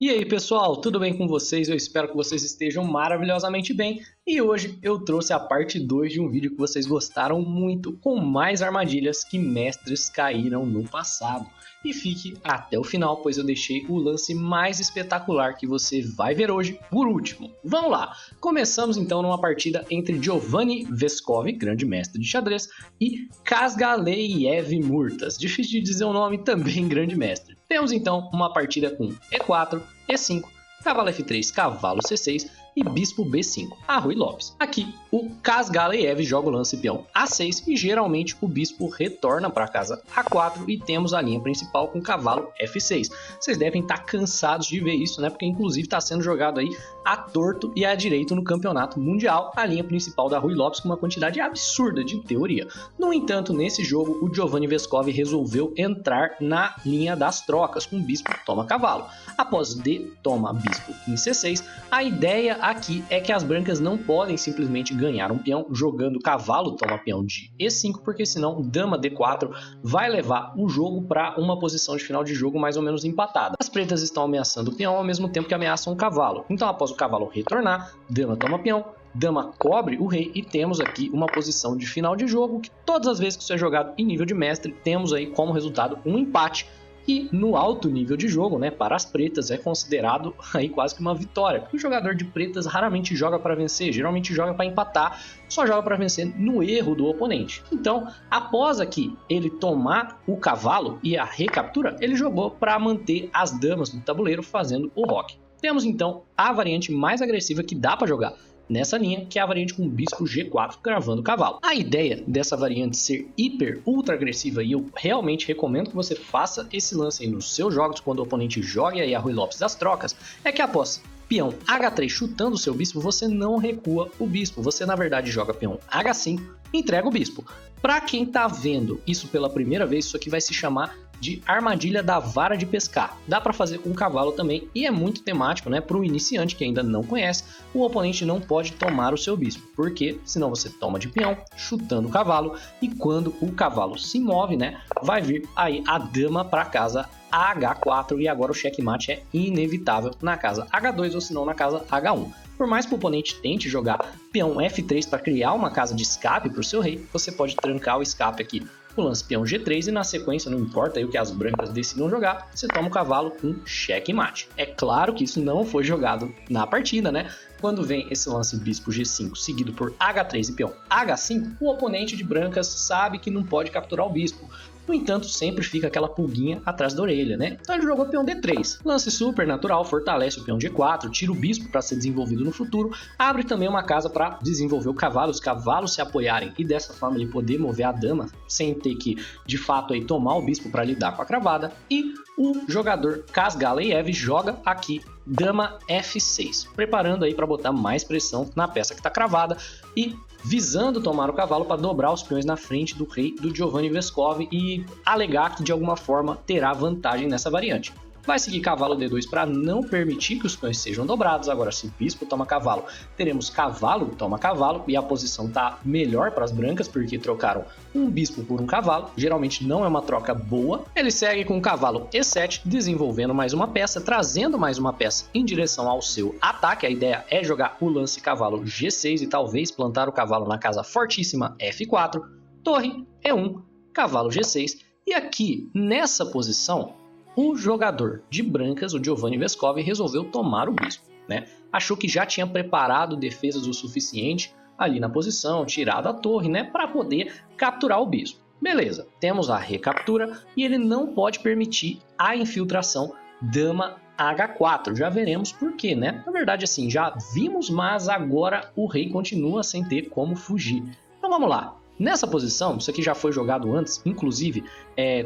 E aí pessoal, tudo bem com vocês? Eu espero que vocês estejam maravilhosamente bem. E hoje eu trouxe a parte 2 de um vídeo que vocês gostaram muito, com mais armadilhas que mestres caíram no passado. E fique até o final, pois eu deixei o lance mais espetacular que você vai ver hoje por último. Vamos lá! Começamos então numa partida entre Giovanni Veskov, grande mestre de xadrez, e Kasgaleyev Murtas, difícil de dizer o nome, também grande mestre. Temos então uma partida com E4, E5, cavalo F3, cavalo C6 e bispo B5, a Ruy Lopes. Aqui, o Kasgaleyev joga o lance peão A6 e geralmente o bispo retorna para a casa A4 e temos a linha principal com cavalo F6. Vocês devem estar cansados de ver isso, né? Porque inclusive está sendo jogado aí à torto e à direito no campeonato mundial, a linha principal da Ruy Lopes com uma quantidade absurda de teoria. No entanto, nesse jogo, o Giovanni Veskov resolveu entrar na linha das trocas, com bispo toma cavalo. Após D toma bispo em C6, a ideia aqui é que as brancas não podem simplesmente ganhar um peão jogando cavalo toma peão de E5, porque senão dama D4 vai levar o jogo para uma posição de final de jogo mais ou menos empatada. As pretas estão ameaçando o peão ao mesmo tempo que ameaçam o cavalo. Então após o cavalo retornar, dama toma peão, dama cobre o rei e temos aqui uma posição de final de jogo que todas as vezes que isso é jogado em nível de mestre, temos aí como resultado um empate. E no alto nível de jogo, né, para as pretas é considerado aí quase que uma vitória, porque o jogador de pretas raramente joga para vencer, geralmente joga para empatar, só joga para vencer no erro do oponente. Então, após aqui ele tomar o cavalo e a recaptura, ele jogou para manter as damas no tabuleiro fazendo o roque. Temos então a variante mais agressiva que dá para jogar nessa linha, que é a variante com bispo G4 cravando o cavalo. A ideia dessa variante ser hiper ultra agressiva, e eu realmente recomendo que você faça esse lance aí nos seus jogos quando o oponente joga aí a Ruy Lopes das trocas, é que após peão H3 chutando o seu bispo, você não recua o bispo, você na verdade joga peão H5 e entrega o bispo. Para quem tá vendo isso pela primeira vez, isso aqui vai se chamar de armadilha da vara de pescar. Dá para fazer com o cavalo também e é muito temático, né? Para o iniciante que ainda não conhece, o oponente não pode tomar o seu bispo, porque senão você toma de peão, chutando o cavalo, e quando o cavalo se move, né, vai vir aí a dama para casa H4 e agora o checkmate é inevitável na casa H2 ou senão na casa H1. Por mais que o oponente tente jogar peão F3 para criar uma casa de escape para o seu rei, você pode trancar o escape aqui o lance peão G3 e na sequência, não importa aí o que as brancas decidam jogar, você toma o cavalo com checkmate. É claro que isso não foi jogado na partida, né? Quando vem esse lance bispo G5 seguido por H3 e peão H5, o oponente de brancas sabe que não pode capturar o bispo. No entanto, sempre fica aquela pulguinha atrás da orelha, né? Então ele jogou peão D3. Lance super natural, fortalece o peão G4, tira o bispo para ser desenvolvido no futuro, abre também uma casa para desenvolver o cavalo, os cavalos se apoiarem e dessa forma ele poder mover a dama sem ter que, de fato, aí, tomar o bispo para lidar com a cravada. E o jogador Kasgaleyev joga aqui dama F6, preparando aí para botar mais pressão na peça que está cravada e visando tomar o cavalo para dobrar os peões na frente do rei do Giovanni Veskov e alegar que de alguma forma terá vantagem nessa variante. Vai seguir cavalo D2 para não permitir que os peões sejam dobrados. Agora, se bispo toma cavalo, teremos cavalo toma cavalo e a posição está melhor para as brancas porque trocaram um bispo por um cavalo. Geralmente não é uma troca boa. Ele segue com o cavalo E7, desenvolvendo mais uma peça, trazendo mais uma peça em direção ao seu ataque. A ideia é jogar o lance cavalo G6 e talvez plantar o cavalo na casa fortíssima F4, torre E1, cavalo G6 e aqui nessa posição o jogador de brancas, o Giovanni Veskov, resolveu tomar o bispo, né? Achou que já tinha preparado defesas o suficiente ali na posição, tirado a torre, né, para poder capturar o bispo. Beleza, temos a recaptura e ele não pode permitir a infiltração dama H4. Já veremos por quê, né? Na verdade, assim, já vimos, mas agora o rei continua sem ter como fugir. Então vamos lá. Nessa posição, isso aqui já foi jogado antes, inclusive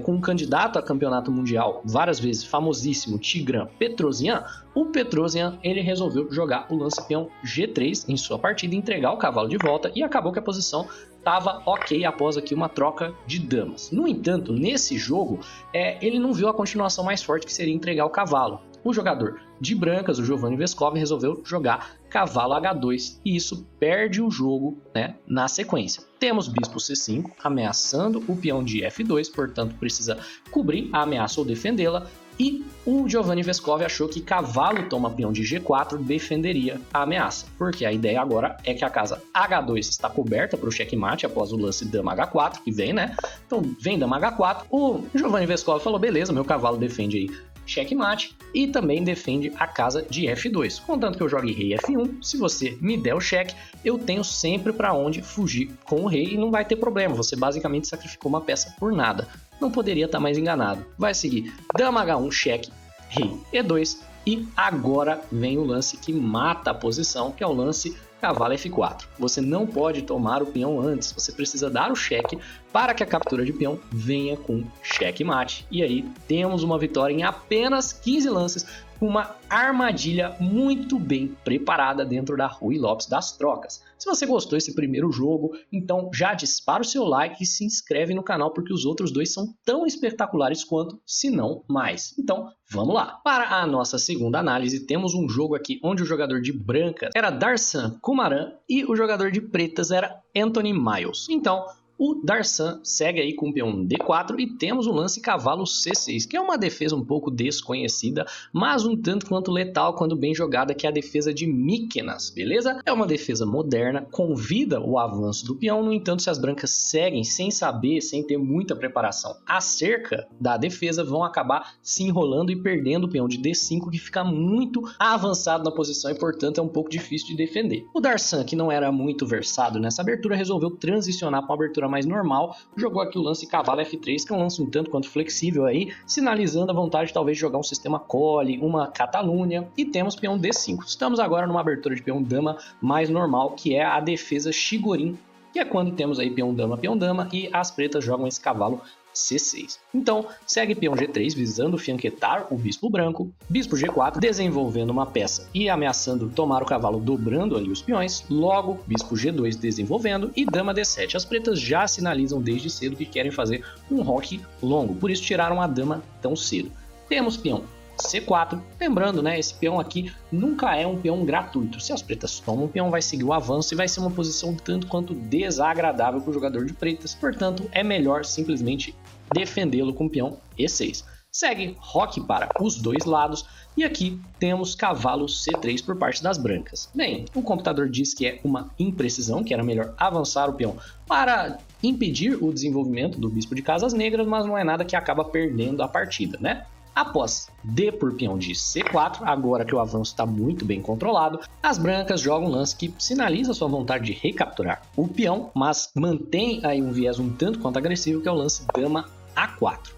com um candidato a campeonato mundial, várias vezes famosíssimo, Tigran Petrosian. O Petrosian ele resolveu jogar o lance peão G3 em sua partida, entregar o cavalo de volta e acabou que a posição estava ok após aqui uma troca de damas. No entanto, nesse jogo, ele não viu a continuação mais forte que seria entregar o cavalo. O jogador de brancas, o Giovanni Veskov, resolveu jogar cavalo H2 e isso perde o jogo, né, na sequência. Temos bispo C5 ameaçando o peão de F2, portanto precisa cobrir a ameaça ou defendê-la. E o Giovanni Vescovi achou que cavalo toma peão de G4 defenderia a ameaça, porque a ideia agora é que a casa H2 está coberta para o checkmate após o lance dama H4, que vem, né? Então vem dama H4, o Giovanni Vescovi falou, beleza, meu cavalo defende aí checkmate e também defende a casa de F2. Contanto que eu jogue rei F1, se você me der o cheque, eu tenho sempre para onde fugir com o rei e não vai ter problema, você basicamente sacrificou uma peça por nada. Não poderia estar mais enganado. Vai seguir dama H1, cheque, rei E2 e agora vem o lance que mata a posição, que é o lance cavalo F4. Você não pode tomar o peão antes, você precisa dar o cheque para que a captura de peão venha com checkmate. E aí temos uma vitória em apenas 15 lances, com uma armadilha muito bem preparada dentro da Ruy Lopes das trocas. Se você gostou desse primeiro jogo, então já dispara o seu like e se inscreve no canal, porque os outros dois são tão espetaculares quanto, se não mais. Então, vamos lá. Para a nossa segunda análise, temos um jogo aqui onde o jogador de brancas era Darsan Kumaran e o jogador de pretas era Anthony Miles. Então, o Darsan segue aí com o peão D4 e temos o lance cavalo C6, que é uma defesa um pouco desconhecida, mas um tanto quanto letal quando bem jogada, que é a defesa de Mykonos, beleza? É uma defesa moderna, convida o avanço do peão, no entanto, se as brancas seguem sem saber, sem ter muita preparação acerca da defesa, vão acabar se enrolando e perdendo o peão de D5, que fica muito avançado na posição e, portanto, é um pouco difícil de defender. O Darsan, que não era muito versado nessa abertura, resolveu transicionar para uma abertura mais normal, jogou aqui o lance cavalo F3, que é um lance um tanto quanto flexível aí, sinalizando a vontade talvez de jogar um sistema Collie, uma Catalunha, e temos peão D5. Estamos agora numa abertura de peão dama mais normal, que é a defesa Shigorin, que é quando temos aí peão dama, e as pretas jogam esse cavalo C6. Então, segue peão G3 visando fianquetar o bispo branco, bispo G4 desenvolvendo uma peça e ameaçando tomar o cavalo, dobrando ali os peões, logo bispo G2 desenvolvendo e dama D7. As pretas já sinalizam desde cedo que querem fazer um roque longo, por isso tiraram a dama tão cedo. Temos peão C4, lembrando, né, esse peão aqui nunca é um peão gratuito. Se as pretas tomam o peão, vai seguir o avanço e vai ser uma posição tanto quanto desagradável para o jogador de pretas, portanto é melhor simplesmente defendê-lo com o peão E6. Segue roque para os dois lados e aqui temos cavalo C3 por parte das brancas. Bem, o computador diz que é uma imprecisão, que era melhor avançar o peão para impedir o desenvolvimento do bispo de casas negras, mas não é nada que acaba perdendo a partida, né? Após D por peão de C4, agora que o avanço está muito bem controlado, as brancas jogam um lance que sinaliza sua vontade de recapturar o peão, mas mantém aí um viés um tanto quanto agressivo, que é o lance dama A4.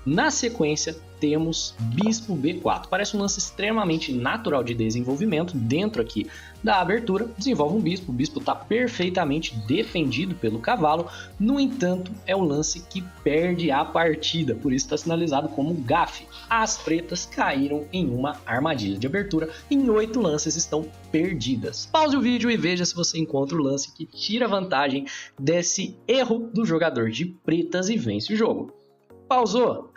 Na sequência, temos bispo B4. Parece um lance extremamente natural de desenvolvimento dentro aqui da abertura. Desenvolve um bispo, o bispo está perfeitamente defendido pelo cavalo. No entanto, é o lance que perde a partida, por isso está sinalizado como gafe. As pretas caíram em uma armadilha de abertura. Em 8 lances estão perdidas. Pause o vídeo e veja se você encontra o lance que tira vantagem desse erro do jogador de pretas e vence o jogo. Pausou?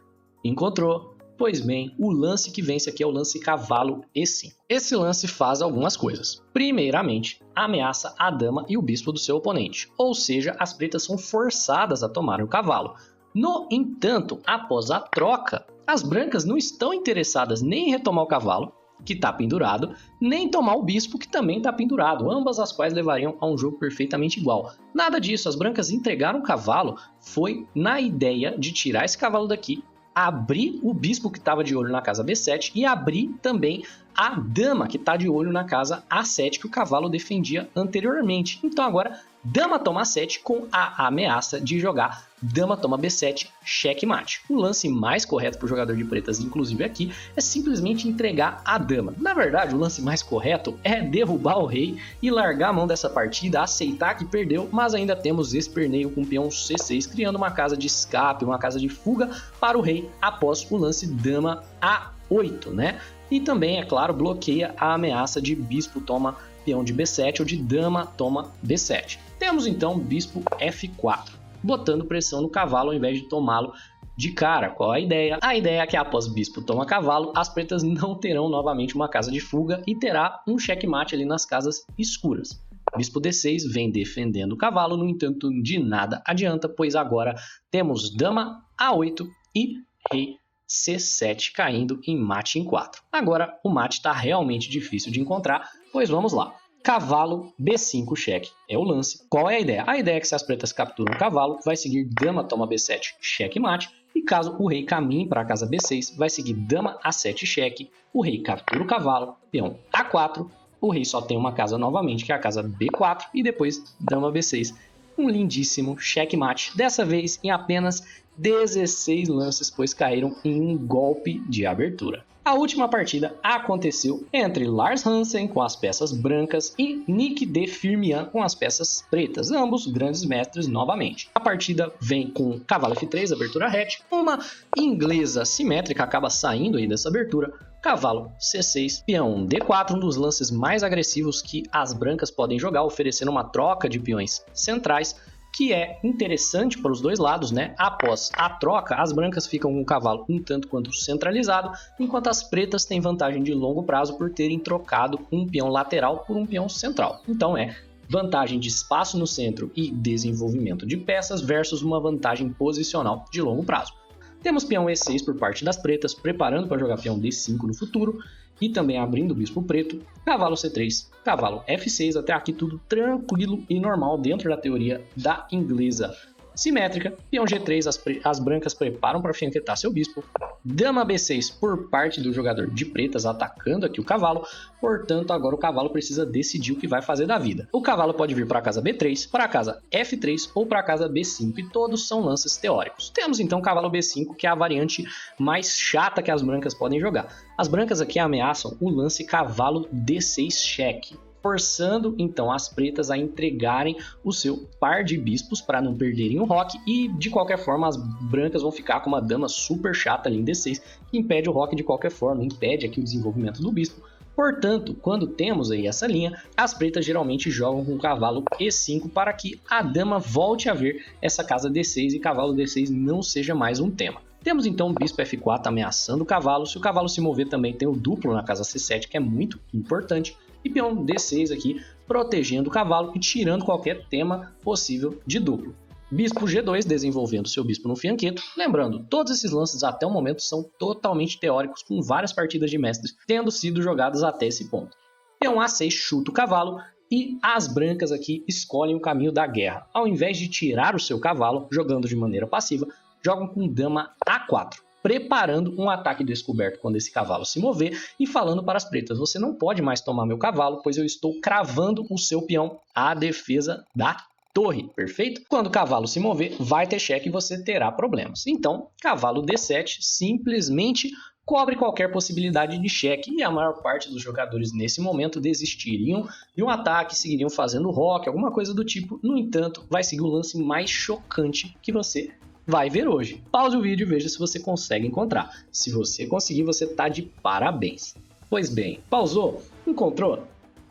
Encontrou? Pois bem, o lance que vence aqui é o lance cavalo E5. Esse lance faz algumas coisas. Primeiramente, ameaça a dama e o bispo do seu oponente, ou seja, as pretas são forçadas a tomar o cavalo. No entanto, após a troca, as brancas não estão interessadas nem em retomar o cavalo, que está pendurado, nem tomar o bispo, que também está pendurado, ambas as quais levariam a um jogo perfeitamente igual. Nada disso, as brancas entregaram o cavalo, foi na ideia de tirar esse cavalo daqui, abrir o bispo que estava de olho na casa B7 e abrir também a dama que está de olho na casa A7 que o cavalo defendia anteriormente. Então agora dama toma A7 com a ameaça de jogar dama toma B7 checkmate. O lance mais correto para o jogador de pretas, inclusive aqui, é simplesmente entregar a dama. Na verdade, o lance mais correto é derrubar o rei e largar a mão dessa partida, aceitar que perdeu, mas ainda temos esperneio com o peão C6, criando uma casa de escape, uma casa de fuga para o rei após o lance dama A8, né? E também, é claro, bloqueia a ameaça de bispo toma peão de B7 ou de dama toma B7. Temos então bispo F4, botando pressão no cavalo ao invés de tomá-lo de cara. Qual a ideia? A ideia é que após bispo toma cavalo, as pretas não terão novamente uma casa de fuga e terá um checkmate ali nas casas escuras. Bispo D6 vem defendendo o cavalo, no entanto de nada adianta, pois agora temos dama A8 e rei C7 caindo em mate em 4. Agora o mate está realmente difícil de encontrar, pois vamos lá. Cavalo B5 cheque é o lance. Qual é a ideia? A ideia é que se as pretas capturam o cavalo, vai seguir dama toma B7 cheque mate, e caso o rei caminhe para a casa B6, vai seguir dama A7 cheque, o rei captura o cavalo, peão A4, o rei só tem uma casa novamente, que é a casa B4, e depois dama B6. Um lindíssimo checkmate, dessa vez em apenas 16 lances, pois caíram em um golpe de abertura. A última partida aconteceu entre Lars Hansen com as peças brancas e Nick de Firmian com as peças pretas, ambos grandes mestres novamente. A partida vem com cavalo F3, abertura hatch, uma inglesa simétrica acaba saindo aí dessa abertura, cavalo C6, peão D4, um dos lances mais agressivos que as brancas podem jogar, oferecendo uma troca de peões centrais, que é interessante para os dois lados, né? Após a troca, as brancas ficam com o cavalo um tanto quanto centralizado, enquanto as pretas têm vantagem de longo prazo por terem trocado um peão lateral por um peão central. Então é vantagem de espaço no centro e desenvolvimento de peças versus uma vantagem posicional de longo prazo. Temos peão E6 por parte das pretas, preparando para jogar peão D5 no futuro, e também abrindo o bispo preto, cavalo C3, cavalo F6, até aqui tudo tranquilo e normal dentro da teoria da inglesa simétrica. Peão G3, as brancas preparam para fianquetar seu bispo, dama B6 por parte do jogador de pretas atacando aqui o cavalo, portanto agora o cavalo precisa decidir o que vai fazer da vida. O cavalo pode vir para a casa B3, para a casa F3 ou para a casa B5 e todos são lances teóricos. Temos então cavalo B5, que é a variante mais chata que as brancas podem jogar. As brancas aqui ameaçam o lance cavalo D6 cheque, forçando então as pretas a entregarem o seu par de bispos para não perderem o roque, e de qualquer forma as brancas vão ficar com uma dama super chata ali em D6, que impede o roque de qualquer forma, impede aqui o desenvolvimento do bispo. Portanto, quando temos aí essa linha, as pretas geralmente jogam com o cavalo E5 para que a dama volte a ver essa casa D6 e cavalo D6 não seja mais um tema. Temos então o bispo F4 ameaçando o cavalo. Se o cavalo se mover, também tem o duplo na casa C7, que é muito importante, e peão D6 aqui protegendo o cavalo e tirando qualquer tema possível de duplo. Bispo G2 desenvolvendo seu bispo no fianqueto. Lembrando, todos esses lances até o momento são totalmente teóricos, com várias partidas de mestres tendo sido jogadas até esse ponto. Peão A6 chuta o cavalo e as brancas aqui escolhem o caminho da guerra. Ao invés de tirar o seu cavalo jogando de maneira passiva, jogam com dama A4, preparando um ataque descoberto quando esse cavalo se mover e falando para as pretas: você não pode mais tomar meu cavalo, pois eu estou cravando o seu peão à defesa da torre, perfeito? Quando o cavalo se mover, vai ter cheque e você terá problemas. Então, cavalo D7 simplesmente cobre qualquer possibilidade de cheque, e a maior parte dos jogadores nesse momento desistiriam de um ataque, seguiriam fazendo roque, alguma coisa do tipo. No entanto, vai seguir o lance mais chocante que você vai ver hoje. Pause o vídeo e veja se você consegue encontrar. Se você conseguir, você tá de parabéns. Pois bem, pausou? Encontrou?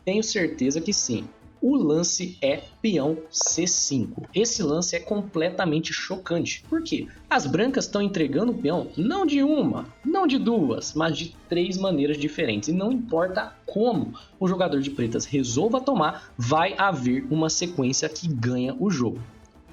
Tenho certeza que sim. O lance é peão C5. Esse lance é completamente chocante. Por quê? As brancas estão entregando o peão não de uma, não de duas, mas de 3 maneiras diferentes. E não importa como o jogador de pretas resolva tomar, vai haver uma sequência que ganha o jogo.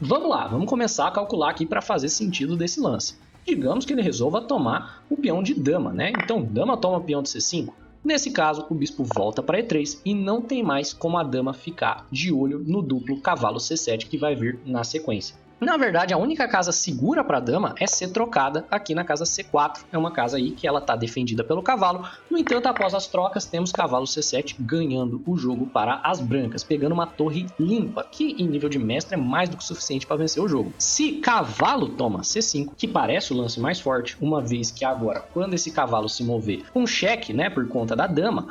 Vamos lá, vamos começar a calcular aqui para fazer sentido desse lance. Digamos que ele resolva tomar o peão de dama, né? Então dama toma peão de C5. Nesse caso, o bispo volta para E3 e não tem mais como a dama ficar de olho no duplo cavalo C7 que vai vir na sequência. Na verdade, a única casa segura para a dama é ser trocada aqui na casa C4. É uma casa aí que ela está defendida pelo cavalo. No entanto, após as trocas, temos cavalo C7 ganhando o jogo para as brancas, pegando uma torre limpa, que em nível de mestre é mais do que suficiente para vencer o jogo. Se cavalo toma C5, que parece o lance mais forte, uma vez que agora, quando esse cavalo se mover com cheque, né, por conta da dama,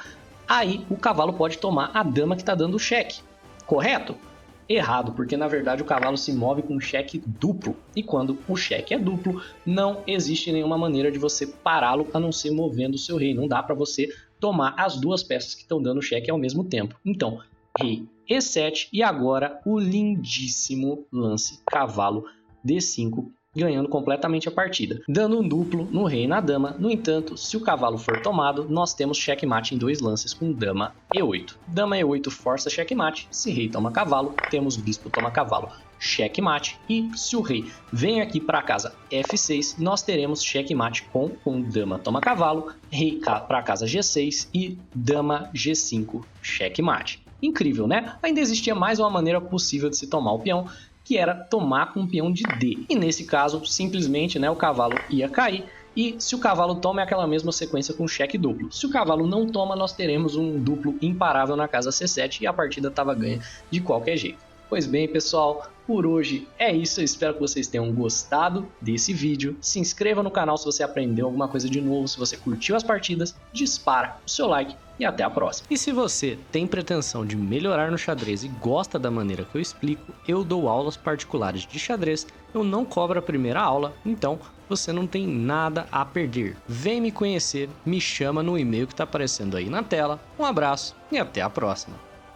aí o cavalo pode tomar a dama que está dando o cheque, correto? Errado, porque na verdade o cavalo se move com cheque duplo, e quando o cheque é duplo, não existe nenhuma maneira de você pará-lo a não ser movendo o seu rei. Não dá para você tomar as duas peças que estão dando cheque ao mesmo tempo. Então, rei E7 e agora o lindíssimo lance cavalo D5, ganhando completamente a partida, dando um duplo no rei e na dama. No entanto, se o cavalo for tomado, nós temos checkmate em 2 lances com dama E8. Dama E8 força checkmate, se rei toma cavalo, temos bispo toma cavalo. checkmate. E se o rei vem aqui para a casa F6, nós teremos checkmate com dama toma cavalo, rei para a casa G6 e dama G5, checkmate. Incrível, né? Ainda existia mais uma maneira possível de se tomar o peão, que era tomar com o peão de D. E nesse caso, simplesmente, né, o cavalo ia cair, e se o cavalo toma é aquela mesma sequência com cheque duplo. Se o cavalo não toma, nós teremos um duplo imparável na casa C7 e a partida estava ganha de qualquer jeito. Pois bem, pessoal, por hoje é isso. Eu espero que vocês tenham gostado desse vídeo. Se inscreva no canal se você aprendeu alguma coisa de novo. Se você curtiu as partidas, dispara o seu like e até a próxima. E se você tem pretensão de melhorar no xadrez e gosta da maneira que eu explico, eu dou aulas particulares de xadrez. Eu não cobro a primeira aula, então você não tem nada a perder. Vem me conhecer, me chama no e-mail que está aparecendo aí na tela. Um abraço e até a próxima.